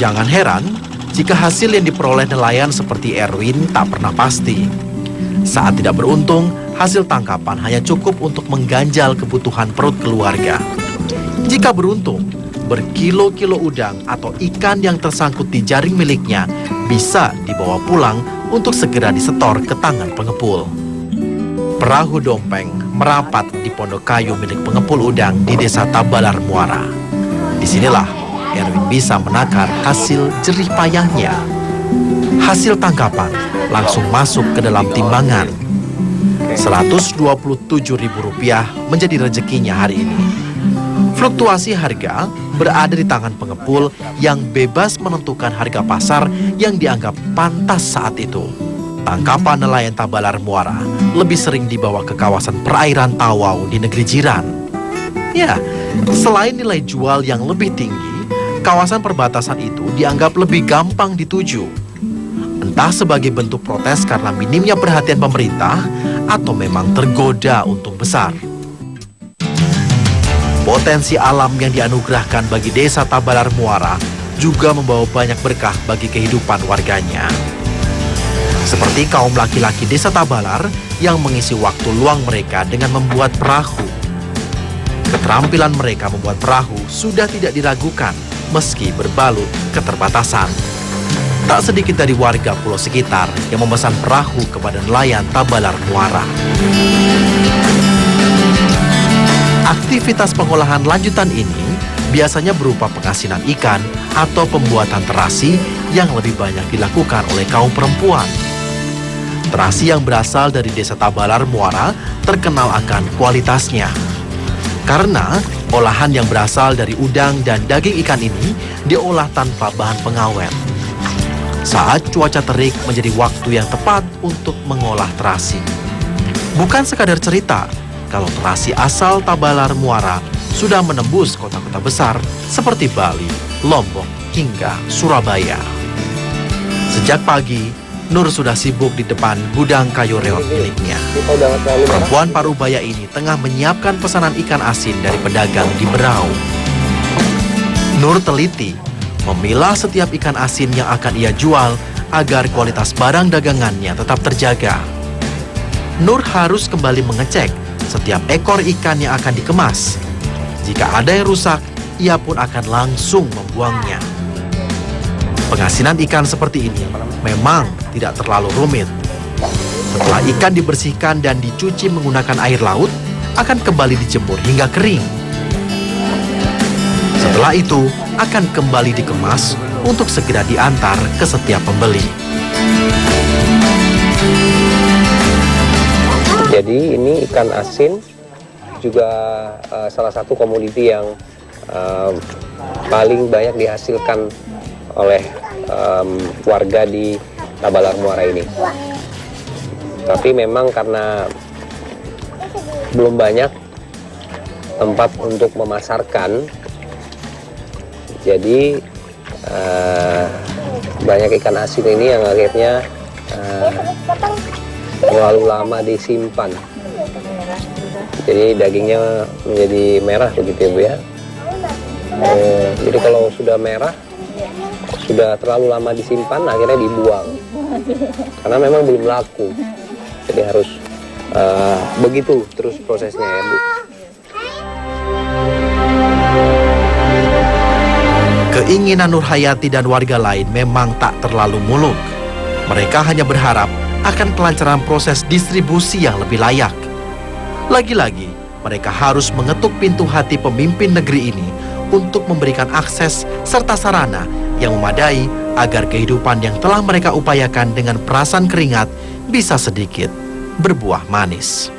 Jangan heran jika hasil yang diperoleh nelayan seperti Erwin tak pernah pasti. Saat tidak beruntung, hasil tangkapan hanya cukup untuk mengganjal kebutuhan perut keluarga. Jika beruntung, berkilo-kilo udang atau ikan yang tersangkut di jaring miliknya bisa dibawa pulang untuk segera disetor ke tangan pengepul. Perahu dompeng merapat di pondok kayu milik pengepul udang di desa Tabalar Muara. Disinilah Erwin bisa menakar hasil jerih payahnya. Hasil tangkapan langsung masuk ke dalam timbangan. Rp127.000 menjadi rezekinya hari ini. Fluktuasi harga berada di tangan pengepul yang bebas menentukan harga pasar yang dianggap pantas saat itu. Tangkapan nelayan Tabalar Muara lebih sering dibawa ke kawasan perairan Tawau di negeri jiran. Ya, selain nilai jual yang lebih tinggi, kawasan perbatasan itu dianggap lebih gampang dituju. Entah sebagai bentuk protes karena minimnya perhatian pemerintah atau memang tergoda untung besar. Potensi alam yang dianugerahkan bagi desa Tabalar Muara juga membawa banyak berkah bagi kehidupan warganya. Seperti kaum laki-laki desa Tabalar yang mengisi waktu luang mereka dengan membuat perahu. Keterampilan mereka membuat perahu sudah tidak diragukan meski berbalut keterbatasan. Tak sedikit dari warga pulau sekitar yang memesan perahu kepada nelayan Tabalar Muara. Aktivitas pengolahan lanjutan ini biasanya berupa pengasinan ikan atau pembuatan terasi yang lebih banyak dilakukan oleh kaum perempuan. Terasi yang berasal dari desa Tabalar Muara terkenal akan kualitasnya. Karena olahan yang berasal dari udang dan daging ikan ini diolah tanpa bahan pengawet. Saat cuaca terik menjadi waktu yang tepat untuk mengolah terasi. Bukan sekadar cerita, kalau terasi asal Tabalar Muara sudah menembus kota-kota besar seperti Bali, Lombok, hingga Surabaya. Sejak pagi, Nur sudah sibuk di depan gudang kayu reot miliknya. Perempuan parubaya ini tengah menyiapkan pesanan ikan asin dari pedagang di Berau. Nur teliti memilah setiap ikan asin yang akan ia jual agar kualitas barang dagangannya tetap terjaga. Nur harus kembali mengecek setiap ekor ikan yang akan dikemas. Jika ada yang rusak, ia pun akan langsung membuangnya. Pengasinan ikan seperti ini memang tidak terlalu rumit. Setelah ikan dibersihkan dan dicuci menggunakan air laut, akan kembali dijemur hingga kering. Setelah itu, akan kembali dikemas untuk segera diantar ke setiap pembeli. Jadi ini ikan asin juga salah satu komoditi yang paling banyak dihasilkan oleh warga di Tabalar Muara ini. Tapi memang karena belum banyak tempat untuk memasarkan, jadi banyak ikan asin ini yang akhirnya terlalu lama disimpan. Jadi dagingnya menjadi merah begitu ya Bu ya. Jadi kalau sudah merah, sudah terlalu lama disimpan, akhirnya dibuang. Karena memang belum laku. Jadi harus begitu terus prosesnya ya Bu. Keinginan Nur Hayati dan warga lain memang tak terlalu muluk. Mereka hanya berharap akan kelancaran proses distribusi yang lebih layak. Lagi-lagi, mereka harus mengetuk pintu hati pemimpin negeri ini untuk memberikan akses serta sarana yang memadai agar kehidupan yang telah mereka upayakan dengan perasan keringat bisa sedikit berbuah manis.